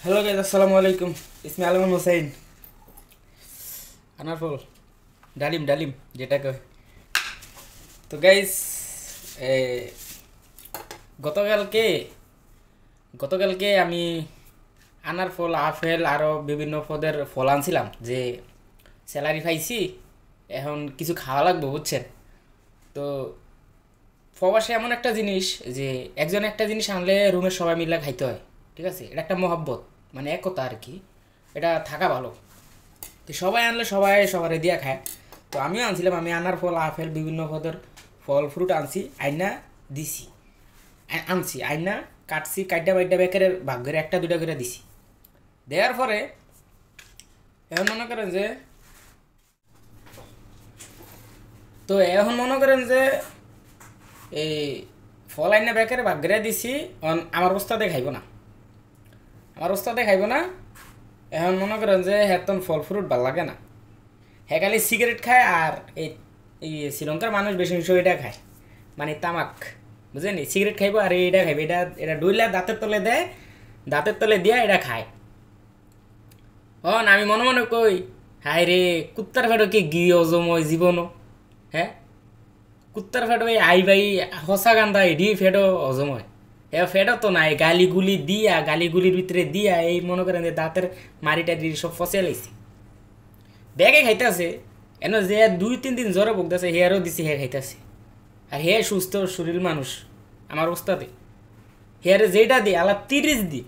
Hello guys, আসসালামু আলাইকুম। ইসমি আলম হোসেন। আনার ফল ডালিম ডালিম যেটা কয়। তো গাইজ, গতকালকে গতকালকে আমি আনার ফল, আপেল আরও বিভিন্ন পদের ফল আনছিলাম, যে স্যালারি পাইছি, এখন কিছু খাওয়া লাগবে বুঝছেন। তো প্রবাসে এমন একটা জিনিস যে একজন একটা জিনিস আনলে রুমের সবাই মিলে খাইতে হয়, ঠিক আছে। এটা একটা মহব্বত, মানে একতা আর কি। এটা থাকা ভালো। তো সবাই আনলে সবাই সবারে দিয়া খায়। তো আমিও আনছিলাম, আমি আনার ফল, আপেল, বিভিন্ন পদের ফল ফ্রুট আনছি, আইনা দিছি। আনছি আইনা কাটছি, কাইটা বাইটা বেকারে ভাগ করে একটা দুটা করে দিছি। দেওয়ার পরে এখন মনে করেন যে এই ফল আইনা বেকারে ভাগ করে দিছি। আমার ওস্তাদে খাইব না, এখন মনে করেন যে হেতন ফল ফ্রুট ভাল লাগে না। হ্যাঁ খালি সিগারেট খায়, আর এই এই শ্রীলঙ্কার মানুষ বেশি বেশি এটা খায়, মানে তামাক, বুঝলেন। সিগারেট খাইব আর এটা খাইব, এটা এটা ডইলা দাঁতের তলে দেয়, দাঁতের তলে দিয়া এটা খায়। আমি মনে মনে কই, হায় রে, কুত্তার ফেটো কি গিয়ে অজময় জীবনও। হ্যাঁ, কুত্তার ফেটো এই আই ভাই হসা গান্দা এডি ফেটো অজময়। ফেটো তো নাই, গালিগুলির ভিতরে দিয়া এই মনে করেন যে দাঁতের মারিটা দিয়ে সব ফসে লাইছে। ব্যাগে খাইতেছে, এন যে 2-3 দিন জ্বরে ভুগতেছে, হেয়ারও দিছে, হে খাইতেছে। আর হে সুস্থ শরীর মানুষ, আমার ওস্তাদে হেয়ারে যেটা দিই আলাপ 30 দিন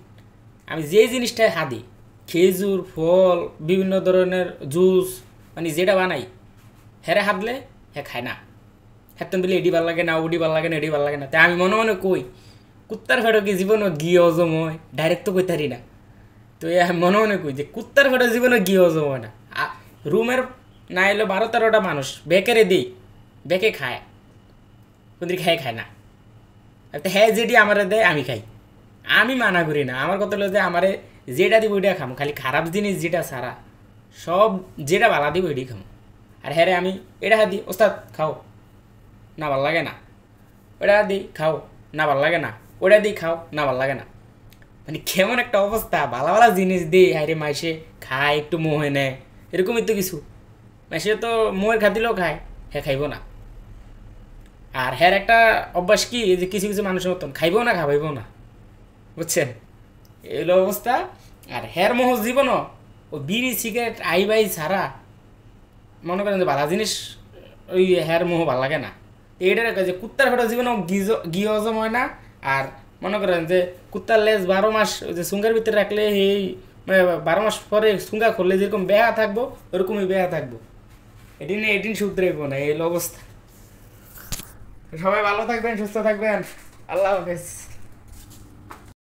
আমি যে জিনিসটা হাদি, খেজুর ফল বিভিন্ন ধরনের জুস, মানে যেটা বানাই হেরে হাতলে হে খায় না। হেতন বলে এডি ভাল লাগে না, ওডি ভাল লাগে না, এডি ভাল লাগে না। তাই আমি মনে মনে কই, কুত্তার ফেটো কি জীবনও গিয়ে অজম হয়? ডাইরেক্ট তো কইতারি না। তো আমি মনে মনে কই যে কুত্তার ফেটো জীবনে গিয়ে অজম হয় না। রুমের না এলো 12-13টা মানুষ বেকেরে দিই, বেকে খায়, কোনদিন খায় না। হ্যাঁ যেটি আমারে দেয় আমি খাই, আমি মানা করি না। আমার কথা হলো যে আমারে যেটা দিব ওইটা খাম, খালি খারাপ জিনিস যেটা সারা সব যেটা ভালো দিব ওইটাই খাম। আর হ্যাঁ রে আমি এটা দিই, ওস্তাদ খাও, না ভাল লাগে না। ওটা দিই খাও, না ভাল লাগে না। ওটা দিই খাও, না ভাল লাগে না। মানে কেমন একটা অবস্থা, ভালো ভালো জিনিস দিই, হায় রে মাইসে খায়, একটু মোহে নেয়, এরকমই তো কিছু। মাইসে তো মোহের খাদিলেও খায়, হ্যাঁ খাইব না। আর হ্যার একটা অভ্যাস কি, যে কিছু কিছু মানুষের মতন খাইবও না, খাবাইবও না, বুঝছেন, এলো অবস্থা। আর হ্যার মোহ জীবন ও বিড়ি সিগারেট আই বাই ছাড়া মনে করেন যে ভালো জিনিস ওই হ্যার মোহ ভাল লাগে না। এইটার যে কুত্তার ফেটো জীবন গিয়ে হজম হয় না। আর মনে করেন যে কুত্তার লেজ 12 মাস ওই যে সুঙ্গার ভিতরে রাখলে এই 12 মাস পরে সুঙ্গা খুললে যেরকম বেহা থাকবো ওরকমই বেহা থাকবো। এদিন শুধরাইব না, এই অবস্থা। সবাই ভালো থাকবেন, সুস্থ থাকবেন, আল্লাহ হাফেজ।